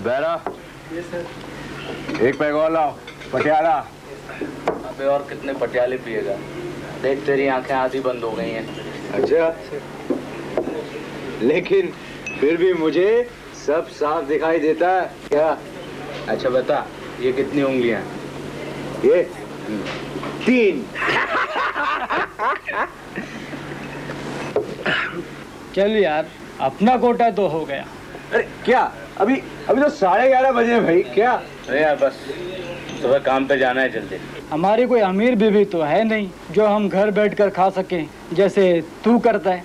बैरा, एक पैग और लाओ, पटियाला। अबे और कितने पटियाले पिएगा? देख तेरी आंखें आधी बंद हो गई हैं। अच्छा, लेकिन फिर भी मुझे सब साफ दिखाई देता है क्या? अच्छा बता, ये कितनी उंगलियां? ये 3। चल यार, अपना कोटा तो हो गया। अरे क्या, अभी तो 11:30 बजे भाई। क्या? अरे यार बस, सुबह काम पे जाना है जल्दी। हमारी कोई अमीर बीवी तो है नहीं जो हम घर बैठकर खा सकें जैसे तू करता है।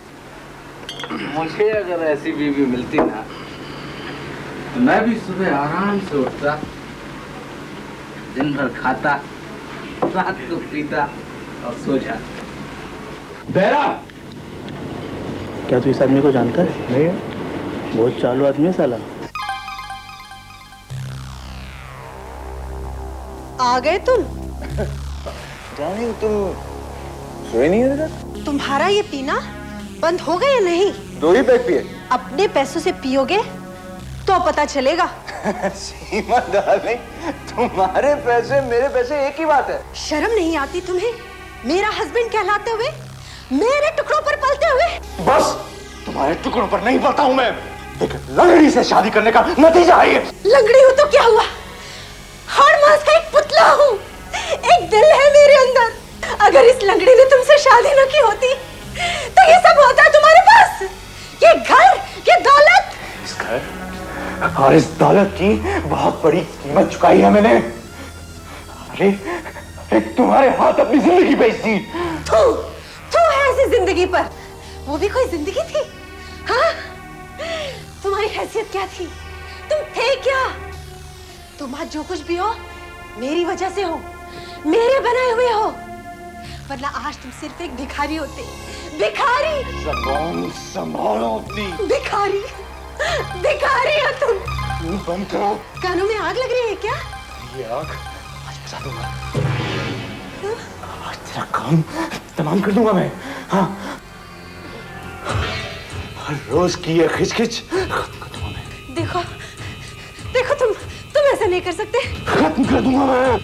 मुझे अगर ऐसी बीवी मिलती ना तो मैं भी सुबह आराम से उठता, दिन भर खाता, रात को पीता और सो जाता। बैरा, क्या तू इस आदमी को जानता है? नहीं। बहुत चालू आदमी है साला। आ गए तुम? जानी तुम सोए नहीं है तक? तुम्हारा ये पीना बंद हो गया या नहीं? 2 ही पैग पिए। अपने पैसों से पियोगे तो पता चलेगा। सीमा डार्लिंग, तुम्हारे पैसे मेरे पैसे एक ही बात है। शर्म नहीं आती तुम्हें? मेरा हस्बैंड कहलाते हुए, मेरे टुकड़ों पर पलते हुए। बस तुम्हारे टुकड़ों पर नहीं पलता हूं मैं। देख, लंगड़ी से शादी करने का नतीजा है ये। लंगड़ी हूं तो क्या हुआ? हाड़ मांस का एक पुतला हूं। एक दिल है मेरे अंदर। अगर इस लंगड़ी ने तुमसे शादी न की होती तो ये सब होता है तुम्हारे पास। ये घर, ये दौलत। इस घर और इस दौलत की बहुत बड़ी कीमत चुकाई है मैंने। अरे तुम्हारे हाथ अपनी जिंदगी बेच दी। तू है ऐसी जिंदगी पर। वो भी कोई जिंदगी थी? हाँ? तुम्हारी हैसियत क्या थी? तुम थे क्या? तुम आज जो कुछ भी हो मेरी वजह से हो, मेरे बनाए हुए हो, वरना आज तुम सिर्फ एक भिखारी होते। भिखारी। ज़बान संभालो अपनी। भिखारी, भिखारी हो तुम। मुंह बंद करो। कानों में आग लग रही है क्या? ये आग आज बुझा दूंगा। आज तेरा काम तमाम कर दूंगा मैं। हाँ, हर रोज की ये खिचखिच खत्म कर दूंगा मैं। देखो, देखो तुम ऐसा नहीं कर सकते। खत्म कर दूंगा मैं।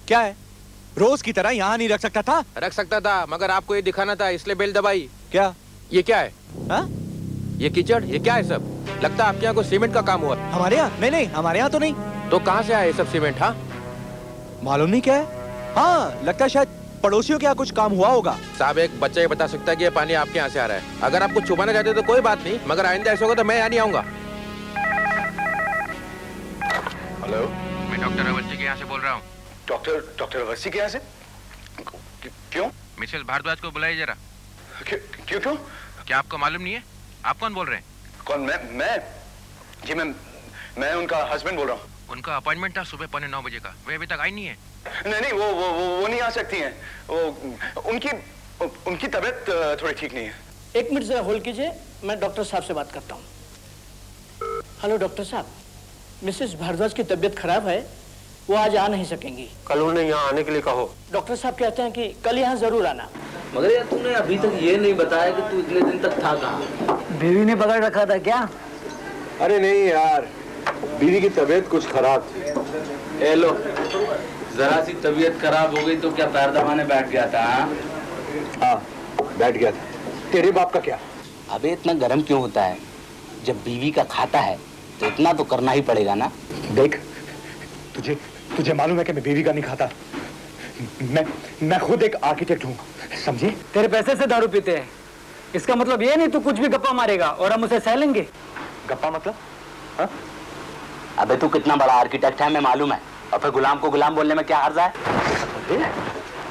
क्या है? रोज की तरह यहाँ नहीं रख सकता था? रख सकता था, मगर आपको ये दिखाना था इसलिए बेल दबाई। क्या? ये क्या है? हा? ये कीचड़, ये क्या है सब? लगता है आपके यहाँ कोई सीमेंट का काम हुआ। हमारे यहाँ? नहीं नहीं, हमारे यहाँ तो नहीं। तो कहाँ से आया ये सब सीमेंट? हाँ, मालूम नहीं क्या है। हाँ, लगता है शायद पड़ोसियों के यहाँ कुछ काम हुआ होगा। साहब एक बच्चा ही बता सकता है कि ये पानी आपके यहाँ से आ रहा है। अगर आप कुछ छुपाना चाहते हो तो कोई बात नहीं, मगर आइंदा ऐसा होगा तो मैं यहाँ नहीं आऊंगा। हेलो, मैं डॉक्टर अवस्थी के यहाँ से बोल रहा हूँ। डॉक्टर अवस्थी के यहाँ से? क्यों? मिसेस भारद्वाज को बुलाइए जरा। क्यों? क्या आपको मालूम नहीं है? आप कौन बोल रहे हैं? कौन? मैं जी मैं उनका हस्बैंड बोल रहा हूँ। उनका अपॉइंटमेंट था सुबह 9:15 का, वे अभी तक आई नहीं है। नहीं, वो नहीं आ सकती हैं। वो उनकी तबीयत थोड़ी ठीक नहीं है। एक मिनट जरा होल्ड कीजिए, मैं डॉक्टर साहब से बात करता हूँ। हेलो डॉक्टर साहब, मिसेस भारद्वाज की तबीयत खराब है, वो आज आ नहीं सकेंगी। कल उन्हें यहाँ आने के लिए कहो। डॉक्टर साहब कहते हैं कि कल यहाँ जरूर आना। मगर यार तूने अभी तक ये नहीं बताया कि तू इतने दिन तक था कहाँ? बीवी ने पकड़ रखा था क्या? अरे नहीं यार, बीवी की तबीयत कुछ खराब थी। ए लो, जरा सी तबीयत खराब हो गई तो क्या पैर दबाने बैठ गया था? हाँ, बैठ गया था। तेरे बाप का क्या? अबे इतना गर्म क्यों होता है? जब बीवी का खाता है तो इतना तो करना ही पड़ेगा ना। देख, तुझे मालूम है कि मैं बीवी का नहीं खाता। मैं खुद एक आर्किटेक्ट हूँ, समझे? तेरे पैसे से दारू पीते हैं, इसका मतलब ये नहीं तू कुछ भी गप्पा मारेगा और हम उसे सह लेंगे। गप्पा मतलब? हाँ? अबे तू कितना बड़ा आर्किटेक्ट है हमें मालूम है, और फिर गुलाम को गुलाम बोलने में क्या हर्ज है?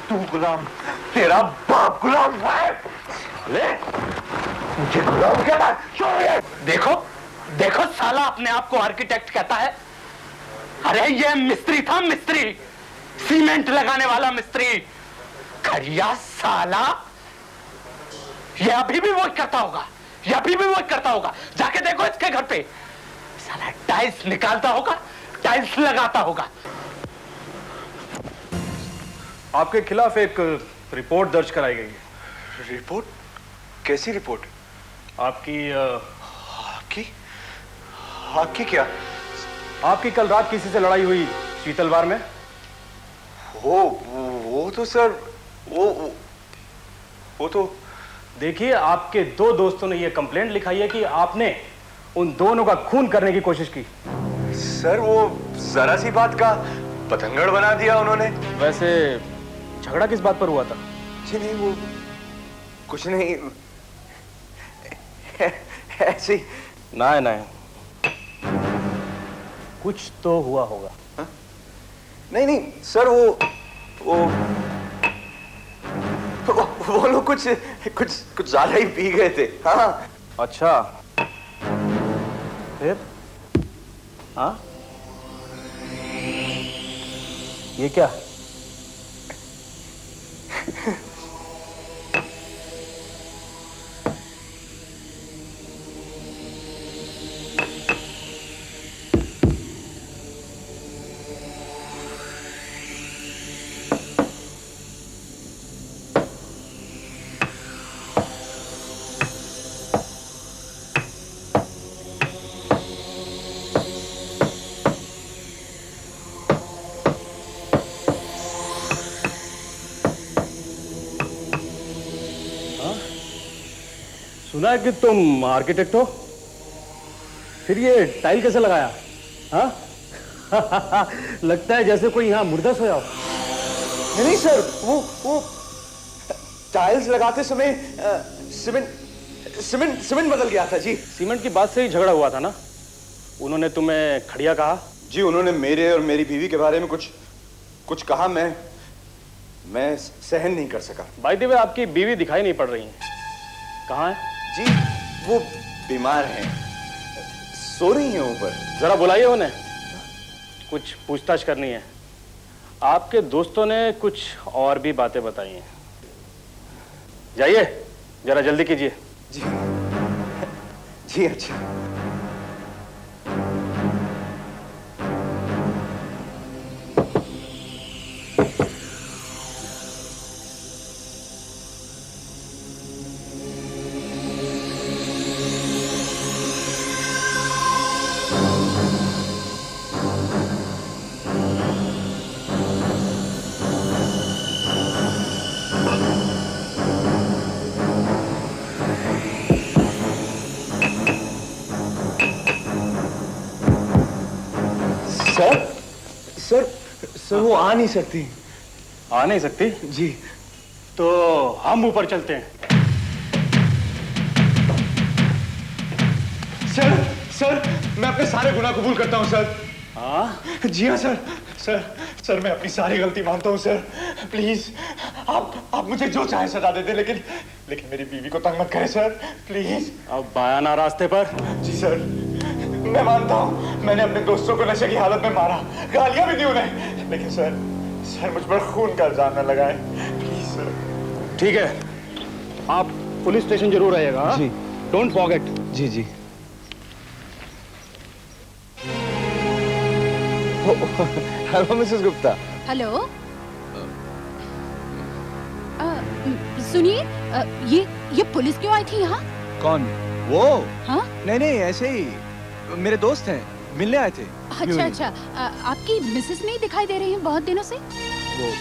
तू गुलाम, तेरा बाप गुलाम है। ले, मुझे गुलाम कहता है। देखो साला अपने आप को आर्किटेक्ट कहता है। अरे ये मिस्त्री था, मिस्त्री, सीमेंट लगाने वाला मिस्त्री। खरिया साला, ये अभी भी वही करता होगा, जाके देखो इसके घर पे। साला टाइल्स निकालता होगा, टाइल्स लगाता होगा। आपके खिलाफ एक रिपोर्ट दर्ज कराई गई है। रिपोर्ट? कैसी रिपोर्ट? आपकी क्या? आपकी कल रात किसी से लड़ाई हुई शीतलवार में। वो तो सर, वो तो देखिए, आपके दो दोस्तों ने यह कंप्लेंट लिखाई है कि आपने उन दोनों का खून करने की कोशिश की। सर, वो जरा सी बात का पतंगड़ बना दिया उन्होंने। वैसे झगड़ा किस बात पर हुआ था? जी नहीं, वो कुछ नहीं, ऐसे ही। नहीं, कुछ तो हुआ होगा। हा? नहीं सर, वो लोग कुछ ज्यादा ही पी गए थे। हाँ। अच्छा, फिर? हाँ, ये क्या? सुना है कि तुम आर्किटेक्ट हो, फिर ये टाइल कैसे लगाया? हाँ? लगता है जैसे कोई यहाँ मुर्दा सोया हो। नहीं सर, वो टाइल्स लगाते समय सीमेंट बदल गया था जी। सीमेंट की बात से ही झगड़ा हुआ था ना? उन्होंने तुम्हें खड़िया कहा? जी, उन्होंने मेरे और मेरी बीवी के बारे में कुछ कहा। मैं सहन नहीं कर सका। बाय द वे, आपकी बीवी दिखाई नहीं पड़ रही है, कहाँ है? जी, वो बीमार हैं, सो रही हैं ऊपर। जरा बुलाइए उन्हें, कुछ पूछताछ करनी है। आपके दोस्तों ने कुछ और भी बातें बताई हैं। जाइए, जरा जल्दी कीजिए। जी अच्छा। सर, वो आ नहीं सकती। आ नहीं सकती? जी। तो हम ऊपर चलते हैं। सर सर, मैं अपने सारे गुनाह कबूल करता हूँ सर। हाँ? जी हाँ सर। सर मैं अपनी सारी गलती मानता हूँ सर। प्लीज आप मुझे जो चाहे सजा दे दे, लेकिन मेरी बीवी को तंग मत करें सर, प्लीज। अब आया ना रास्ते पर? जी सर, मैं मानता हूँ मैंने अपने दोस्तों को नशे की हालत में मारा, गालियां भी दी उन्हें, लेकिन सर मुझ पर खून का इल्जाम न लगाएं, प्लीज सर। ठीक है, आप पुलिस स्टेशन जरूर आइएगा। जी। Don't forget. जी जी। Hello Mrs Gupta. हेलो। सुनिए, ये पुलिस क्यों आई थी यहाँ? कौन? वो? हाँ? नहीं ऐसे ही मेरे दोस्त हैं, मिलने आए थे। अच्छा, आपकी मिसेस नहीं दिखाई दे रही हैं बहुत दिनों से? वो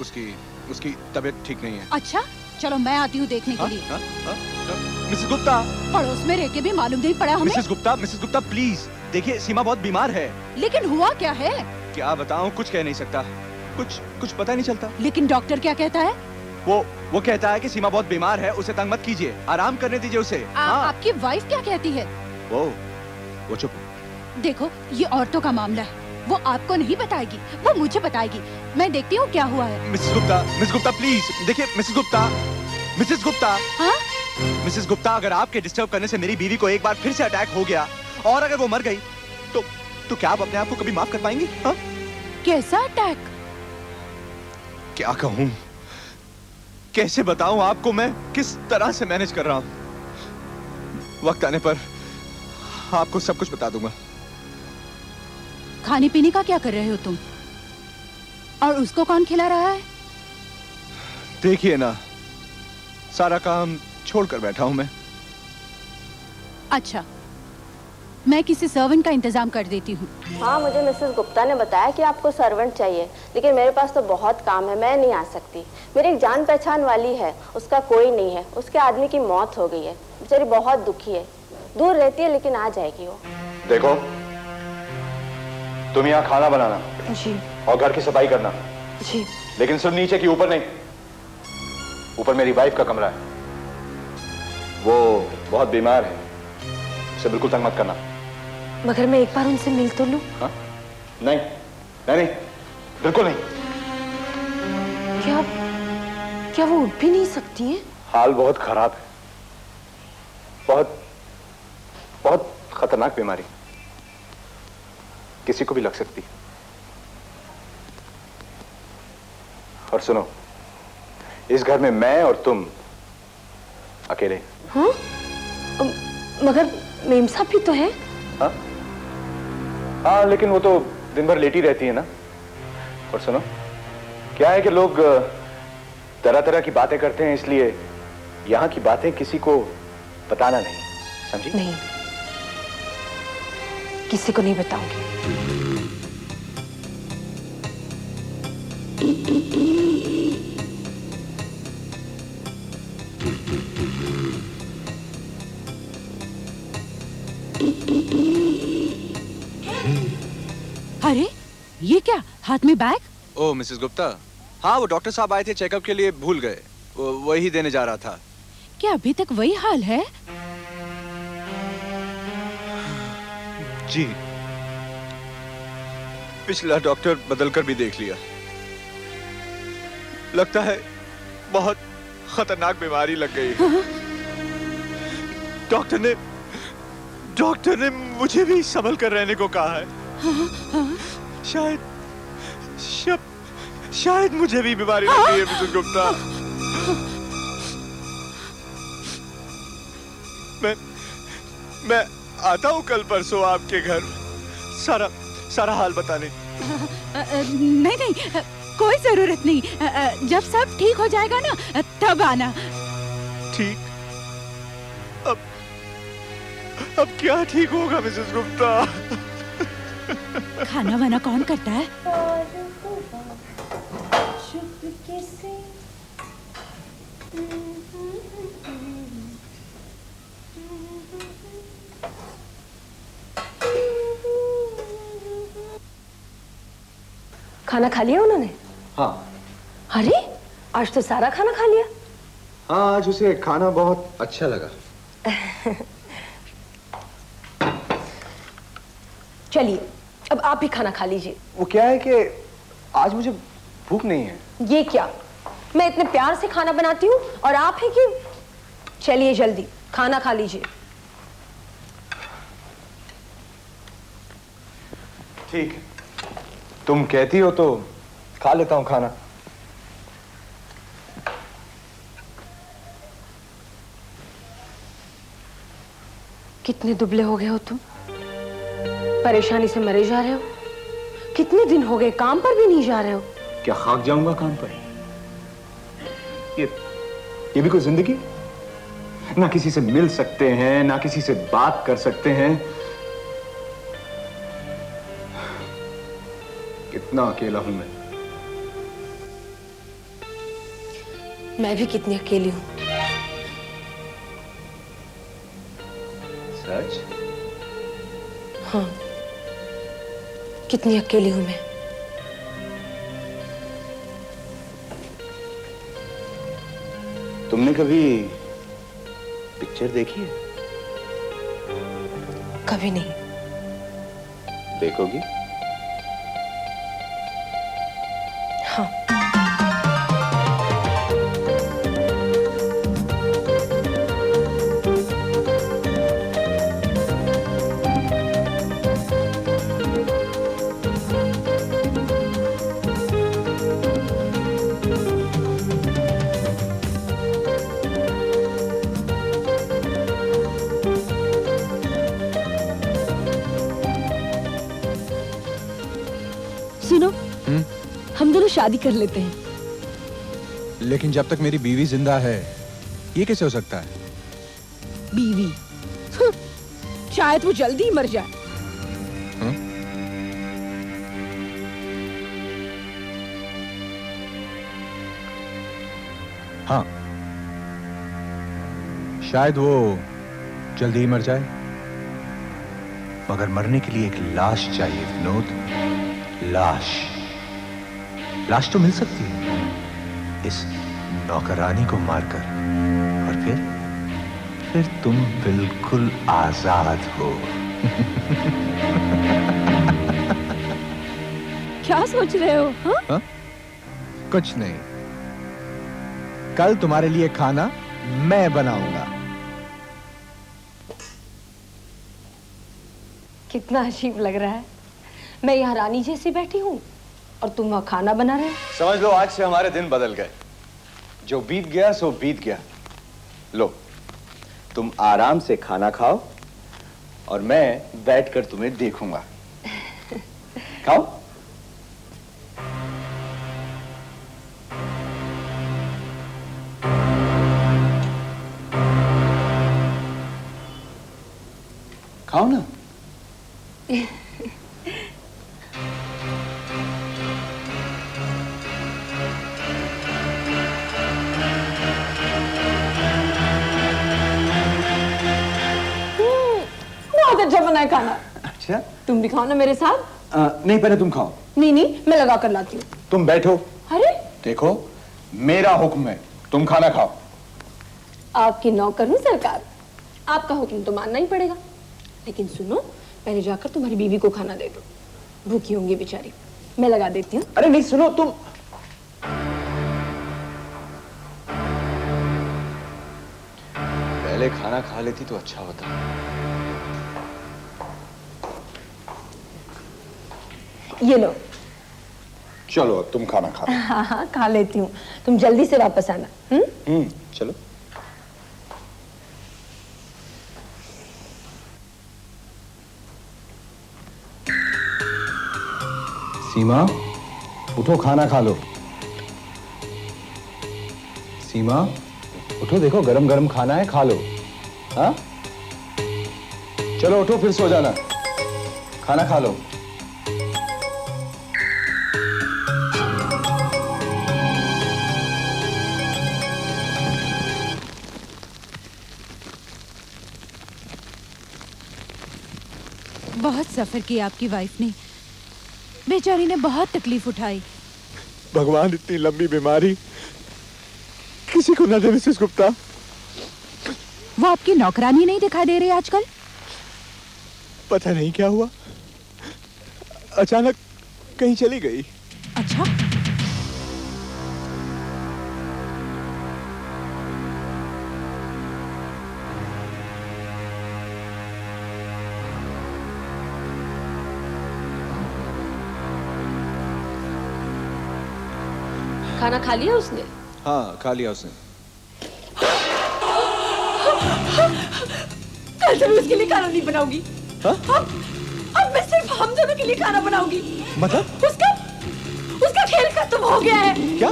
उसकी तबीयत ठीक नहीं है। अच्छा, चलो मैं आती हूँ देखने के लिए। मिसेस गुप्ता। पड़ोस में रह के भी मालूम नहीं पड़ा हमें। मिसेस गुप्ता प्लीज देखिए, सीमा बहुत बीमार है। लेकिन हुआ क्या है? क्या बताऊं, कुछ कह नहीं सकता, कुछ पता नहीं चलता। लेकिन डॉक्टर क्या कहता है? वो कहता है कि सीमा बहुत बीमार है, उसे तंग मत कीजिए, आराम करने दीजिए उसे। हाँ। आपकी वाइफ क्या कहती है? वो चुप। देखो, ये औरतों का मामला है, वो आपको नहीं बताएगी, वो मुझे बताएगी। मैं देखती हूँ क्या हुआ है। मिसेस गुप्ता प्लीज देखिए। मिसेस गुप्ता। हाँ? मिसेस गुप्ता, अगर आपके डिस्टर्ब करने से मेरी बीवी को एक बार फिर से अटैक हो गया और अगर वो मर गई तो क्या आप अपने आप को कभी माफ कर पाएंगी? हाँ? कैसा अटैक? क्या कहूं, कैसे बताऊं आपको मैं किस तरह से मैनेज कर रहा हूं। वक्त आने पर आपको सब कुछ बता दूंगा। खाने पीने का क्या कर रहे हो तुम? और उसको कौन खिला रहा है? देखिए ना, सारा काम छोड़कर बैठा हूं मैं। अच्छा, मैं किसी सर्वेंट का इंतजाम कर देती हूँ। हाँ, मुझे मिसेस गुप्ता ने बताया कि आपको सर्वेंट चाहिए, लेकिन मेरे पास तो बहुत काम है, मैं नहीं आ सकती। मेरी एक जान पहचान वाली है, उसका कोई नहीं है, उसके आदमी की मौत हो गई है, बेचारी बहुत दुखी है, दूर रहती है लेकिन आ जाएगी वो। देखो, तुम यहाँ खाना बनाना जी और घर की सफाई करना जी, लेकिन सिर्फ नीचे की, ऊपर नहीं। ऊपर मेरी वाइफ का कमरा है, वो बहुत बीमार है, उसे बिल्कुल तंग मत करना। मगर मैं एक बार उनसे मिल तो लूं? हाँ? नहीं, बिल्कुल नहीं। क्या वो उठ भी नहीं सकती हैं? हाल बहुत खराब है, बहुत खतरनाक बीमारी, किसी को भी लग सकती है। और सुनो, इस घर में मैं और तुम अकेले। हाँ? मगर मेम साहब भी तो है। हाँ, लेकिन वो तो दिन भर लेटी रहती है ना। और सुनो, क्या है कि लोग तरह तरह की बातें करते हैं, इसलिए यहाँ की बातें किसी को बताना नहीं, समझी? नहीं, किसी को नहीं बताऊंगी। अरे, ये क्या हाथ में बैग? ओ मिसेस गुप्ता, हाँ वो डॉक्टर साहब आए थे चेकअप के लिए, भूल गए, वही देने जा रहा था। क्या अभी तक वही हाल है? जी, पिछला डॉक्टर बदलकर भी देख लिया, लगता है बहुत खतरनाक बीमारी लग गई। हाँ? डॉक्टर ने मुझे भी संभल कर रहने को कहा है। हाँ? शायद मुझे भी बीमारी लग गई है मिसेस गुप्ता। मैं आता हूँ कल परसों आपके घर, सारा हाल बताने। नहीं, कोई जरूरत नहीं, जब सब ठीक हो जाएगा ना तब आना। ठीक? अब क्या ठीक होगा मिसेस गुप्ता? खाना वाना कौन करता है? खाना खा लिया उन्होंने? हाँ, अरे आज तो सारा खाना खा लिया। हाँ, आज उसे खाना बहुत अच्छा लगा। चलिए अब आप भी खाना खा लीजिए। वो क्या है कि आज मुझे भूख नहीं है। ये क्या, मैं इतने प्यार से खाना बनाती हूँ और आप हैं कि। चलिए जल्दी खाना खा लीजिए। ठीक है, तुम कहती हो तो खा लेता हूं खाना। कितने दुबले हो गए हो तुम, परेशानी से मरे जा रहे हो। कितने दिन हो गए काम पर भी नहीं जा रहे हो। क्या खाक जाऊंगा काम पर? ये भी कोई जिंदगी? ना किसी से मिल सकते हैं, ना किसी से बात कर सकते हैं। कितना अकेला हूं मैं भी कितनी अकेली हूं। सच? हाँ, कितनी अकेली हूं मैं। तुमने कभी पिक्चर देखी है? कभी नहीं। देखोगी? हाँ। सुनो, हम दोनों शादी कर लेते हैं। लेकिन जब तक मेरी बीवी जिंदा है, ये कैसे हो सकता है? बीवी? शायद वो जल्दी ही मर जाए। हाँ, शायद वो जल्दी ही मर जाए, मगर मरने के लिए एक लाश चाहिए विनोद। लाश तो मिल सकती है इस नौकरानी को मारकर, और फिर तुम बिल्कुल आजाद हो। क्या सोच रहे हो? हाँ? कुछ नहीं, कल तुम्हारे लिए खाना मैं बनाऊंगा। कितना अजीब लग रहा है, मैं यहाँ रानी जैसी बैठी हूँ और तुम वहाँ खाना बना रहे हो। समझ लो आज से हमारे दिन बदल गए। जो बीत गया सो बीत गया। लो, तुम आराम से खाना खाओ और मैं बैठकर तुम्हें देखूंगा। खाओ। खाओ ना। बहुत अच्छा बना है खाना। अच्छा, तुम भी खाओ ना मेरे साथ। नहीं, पहले तुम खाओ। नहीं, मैं लगा कर लाती हूँ। तुम बैठो। अरे देखो, मेरा हुक्म है, तुम खाना खाओ। आपकी नौकर हूँ सरकार, आपका हुक्म तो मानना ही पड़ेगा। लेकिन सुनो, पहले जाकर तुम्हारी बीवी को खाना दे दो, भूखी होंगी बेचारी। मैं लगा देती हूँ। अरे नहीं, सुनो तुम। पहले खाना खा लेती तो अच्छा होता। ये लो। चलो अब तुम खाना खा लो। हाँ, खा लेती हूँ। तुम जल्दी से वापस आना। चलो। सीमा, उठो, खाना खा लो। सीमा, उठो, देखो गरम गरम खाना है, खा लो। हाँ, चलो उठो, फिर सो जाना। खाना खा लो। बहुत सफर किया आपकी वाइफ ने, बेचारी ने बहुत तकलीफ उठाई। भगवान इतनी लंबी बीमारी किसी को न दे मिसेस गुप्ता। वो आपकी नौकरानी नहीं दिखाई दे रही आजकल? पता नहीं क्या हुआ, अचानक कहीं चली गई। अच्छा, खाना खा लिया उसने? हाँ, खा लिया उसने। कल से मैं उसके लिए खाना नहीं बनाऊंगी। हाँ? अब मैं सिर्फ हम दोनों के लिए खाना बनाऊंगी। मतलब? उसका खेल खत्म हो गया है। क्या?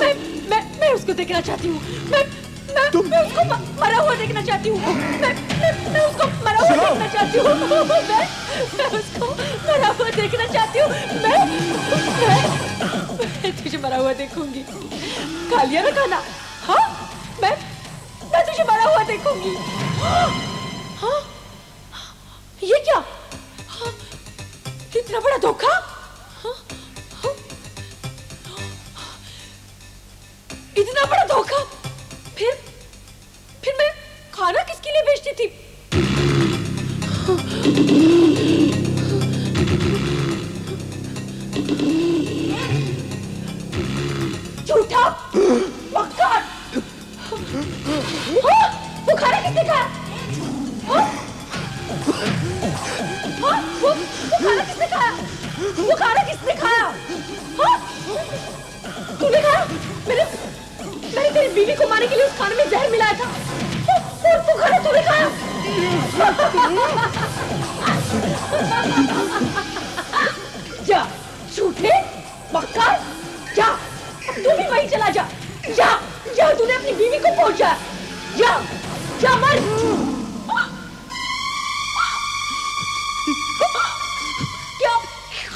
मैं उसको देखना चाहती हूँ। मैं उसको मरा हुआ देखना चाहती हूँ। मैं उसको मरा हुआ देखना चाहती हूँ। मैं उसको मरा हुआ देखना चाहती हूँ। मैं तुझे मरा हुआ देखूंगी। खा लिया ना खाना? हाँ, मैं तुझे मरा हुआ देखूंगी। हाँ, ये क्या? हाँ, इतना बड़ा धोखा? हाँ, हाँ, इतना बड़ा धोखा? फिर मैं खाना किसके लिए बेचती थी? झूठा, मक्कार! वो खाना किसने खाया? वो खाना किसने खाया? वो खाना किसने खाया? तूने खाया? मैंने तेरी बीवी को मारने के लिए उस खाने में जहर मिलाया था। वो खाना तूने खाया? जा, झूठे, मक्कार, जा, तू भी वहीं चला जा। जा, तूने अपनी बीवी को पहुंचा। जा मर।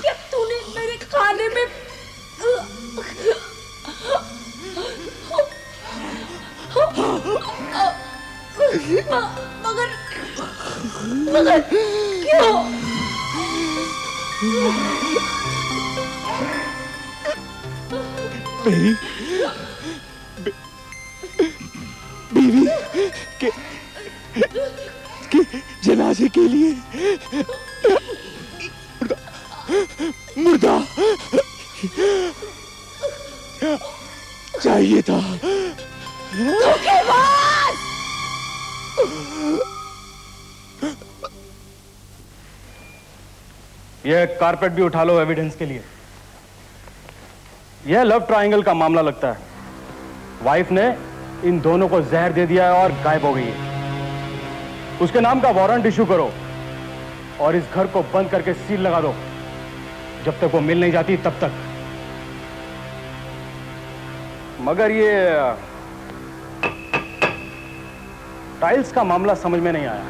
क्या तूने मेरे खाने में मगर क्यों? मेरी बीवी के जनाजे के लिए मुर्दा चाहिए था। धोखेबाज! यह कारपेट भी उठा लो एविडेंस के लिए। यह लव ट्रायंगल का मामला लगता है। वाइफ ने इन दोनों को जहर दे दिया है और गायब हो गई है। उसके नाम का वारंट इशू करो और इस घर को बंद करके सील लगा दो जब तक वो मिल नहीं जाती तब तक। मगर ये टाइल्स का मामला समझ में नहीं आया।